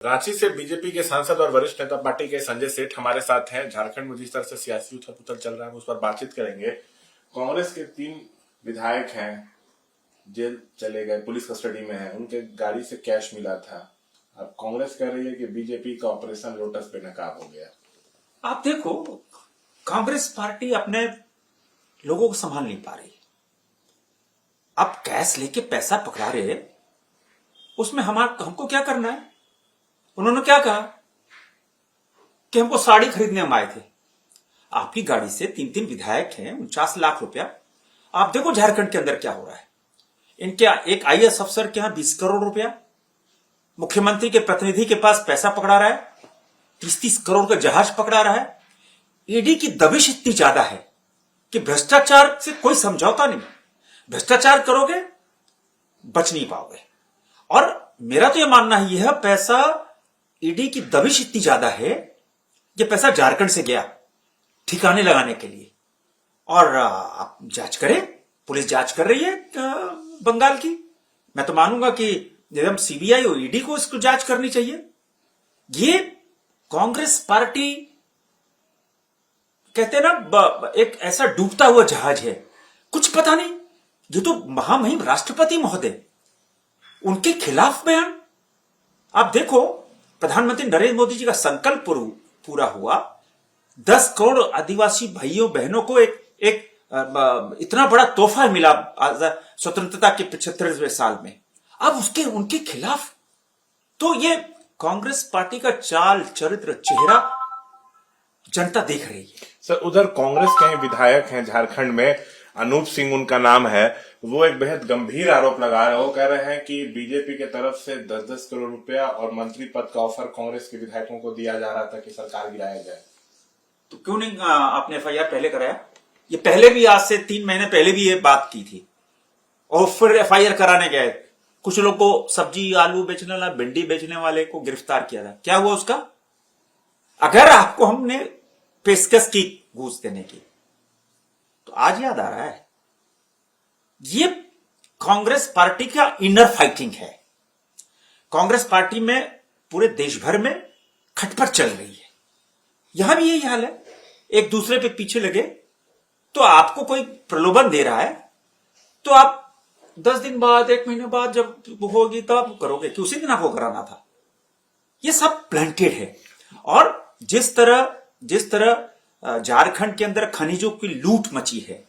रांची से बीजेपी के सांसद और वरिष्ठ नेता पार्टी के संजय सेठ हमारे साथ हैं। झारखंड में जिस तरह से सियासी उथल पुथल चल रहा है उस पर बातचीत करेंगे। कांग्रेस के 3 विधायक हैं, जेल चले गए, पुलिस कस्टडी में हैं, उनके गाड़ी से कैश मिला था। अब कांग्रेस कह रही है कि बीजेपी का ऑपरेशन लोटस पे नाकाम हो गया। आप देखो, कांग्रेस पार्टी अपने लोगों को संभाल नहीं पा रही। अब कैश लेके पैसा पकड़ा रहे, उसमें हमको क्या करना है? उन्होंने क्या कहा कि हमको साड़ी खरीदने हम आए थे। आपकी गाड़ी से 3 विधायक हैं, 49 लाख रुपया। आप देखो झारखंड के अंदर क्या हो रहा है। इनके एक आईएएस अफसर के यहां 20 करोड़ रुपया, मुख्यमंत्री के प्रतिनिधि के पास पैसा पकड़ा रहा है, 30-30 करोड़ का जहाज पकड़ा रहा है। ईडी की दबिश इतनी ज्यादा है कि भ्रष्टाचार से कोई समझौता नहीं। भ्रष्टाचार करोगे, बच नहीं पाओगे। और मेरा तो यह मानना है, यह पैसा, ईडी की दबिश इतनी ज्यादा है, यह पैसा झारखंड से गया ठिकाने लगाने के लिए। और आप जांच करें, पुलिस जांच कर रही है बंगाल की। मैं तो मानूंगा कि एकदम सीबीआई और ईडी को इसको जांच करनी चाहिए। ये कांग्रेस पार्टी, कहते हैं ना, एक ऐसा डूबता हुआ जहाज है, कुछ पता नहीं। ये तो महामहिम राष्ट्रपति महोदय, उनके खिलाफ बयान। आप देखो, प्रधानमंत्री नरेंद्र मोदी जी का संकल्प पूरा हुआ। 10 करोड़ आदिवासी भाइयों बहनों को एक इतना बड़ा तोहफा मिला स्वतंत्रता के 75वें साल में। अब उनके खिलाफ, तो ये कांग्रेस पार्टी का चाल चरित्र चेहरा जनता देख रही है। सर, उधर कांग्रेस के विधायक हैं झारखंड में, अनूप सिंह उनका नाम है, वो एक बेहद गंभीर आरोप लगा रहे हैं। वो कह रहे हैं कि बीजेपी के तरफ से 10-10 करोड़ रुपया और मंत्री पद का ऑफर कांग्रेस के विधायकों को दिया जा रहा था कि सरकार गिराया जाए। तो क्यों नहीं आपने एफआईआर पहले कराया? ये पहले भी, आज से 3 महीने पहले भी ये बात की थी, और फिर एफआईआर कराने गए। कुछ लोग को, सब्जी आलू बेचने वाला, भिंडी बेचने वाले को गिरफ्तार किया था। क्या हुआ उसका? अगर आपको हमने पेशकश की घूस देने की, तो आज याद आ रहा है। ये कांग्रेस पार्टी का इनर फाइटिंग है। कांग्रेस पार्टी में पूरे देश भर में खटपट चल रही है। यहां भी यही हाल है। एक दूसरे पे पीछे लगे, तो आपको कोई प्रलोभन दे रहा है, तो आप 10 दिन बाद, 1 महीने बाद जब होगी तब आप करोगे कि उसी दिन आपको कराना था। ये सब प्लांटेड है। और जिस तरह झारखंड के अंदर खनिजों की लूट मची है,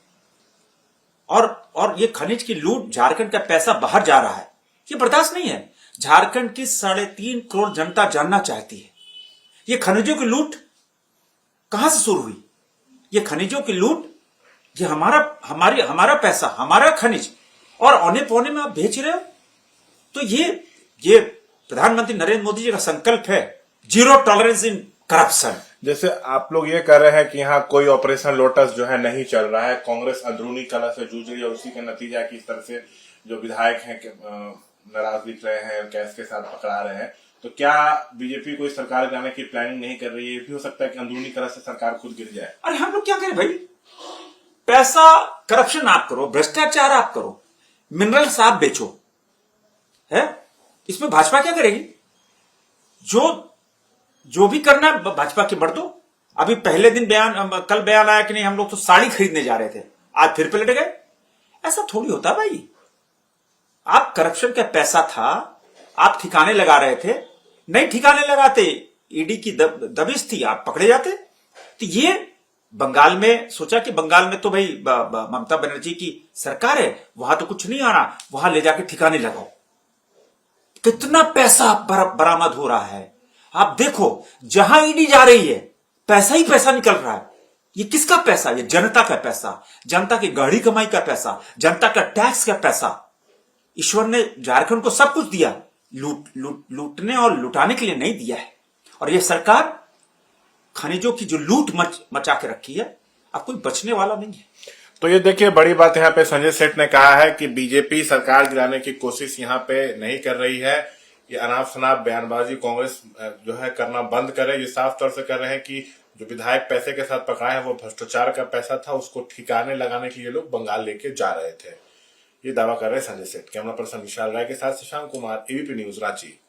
और ये खनिज की लूट, झारखंड का पैसा बाहर जा रहा है, ये बर्दाश्त नहीं है। झारखंड की 3.5 करोड़ जनता जानना चाहती है, ये खनिजों की लूट कहां से शुरू हुई? ये खनिजों की लूट, ये हमारा पैसा, हमारा खनिज, और औने पौने में आप बेच रहे हो। तो ये प्रधानमंत्री नरेंद्र मोदी जी का संकल्प है, जीरो टॉलरेंस इन करप्शन। जैसे आप लोग ये कह रहे हैं कि यहाँ कोई ऑपरेशन लोटस जो है नहीं चल रहा है, कांग्रेस अंदरूनी कलह से जूझ रही है, और उसी का नतीजा की इस तरह से जो विधायक हैं नाराज दिख रहे हैं, कैश के साथ पकड़ा रहे हैं, तो क्या बीजेपी कोई सरकार गिराने की प्लानिंग नहीं कर रही है? ये भी हो सकता है कि अंदरूनी कलह से सरकार खुद गिर जाए। अरे हम लोग क्या करें भाई? पैसा, करप्शन आप करो, भ्रष्टाचार आप करो, मिनरल्स आप बेचो, है? इसमें भाजपा क्या करेगी? जो भी करना है भाजपा के बढ़ दो। अभी पहले दिन कल बयान आया कि नहीं, हम लोग तो साड़ी खरीदने जा रहे थे, आज फिर पलट गए। ऐसा थोड़ी होता भाई। आप करप्शन का पैसा था, आप ठिकाने लगा रहे थे, नहीं ठिकाने लगाते, ईडी की दबिश थी, आप पकड़े जाते। तो ये बंगाल में सोचा कि बंगाल में तो भाई ममता बनर्जी की सरकार है, वहां तो कुछ नहीं आना, वहां ले जाके ठिकाने लगाओ। कितना पैसा बरामद हो रहा है आप देखो। जहां ईडी जा रही है, पैसा ही पैसा निकल रहा है। ये किसका पैसा? ये जनता का पैसा, जनता की गाढ़ी कमाई का पैसा, जनता का टैक्स का पैसा। ईश्वर ने झारखंड को सब कुछ दिया, लूटने और लुटाने के लिए नहीं दिया है। और ये सरकार खनिजों की जो लूट मचा के रखी है, अब कोई बचने वाला नहीं है। तो ये देखिए, बड़ी बात यहाँ पे संजय सेठ ने कहा है कि बीजेपी सरकार गिराने की कोशिश यहाँ पे नहीं कर रही है। ये अनाप शनाप बयानबाजी कांग्रेस जो है करना बंद करे। ये साफ तौर से कर रहे हैं कि जो विधायक पैसे के साथ पकड़ाए हैं वो भ्रष्टाचार का पैसा था, उसको ठिकाने लगाने के लिए लोग बंगाल लेके जा रहे थे। ये दावा कर रहे हैं संजय सेठ। कैमरा पर्सन विशाल राय के साथ शशांक कुमार, एबीपी न्यूज, रांची।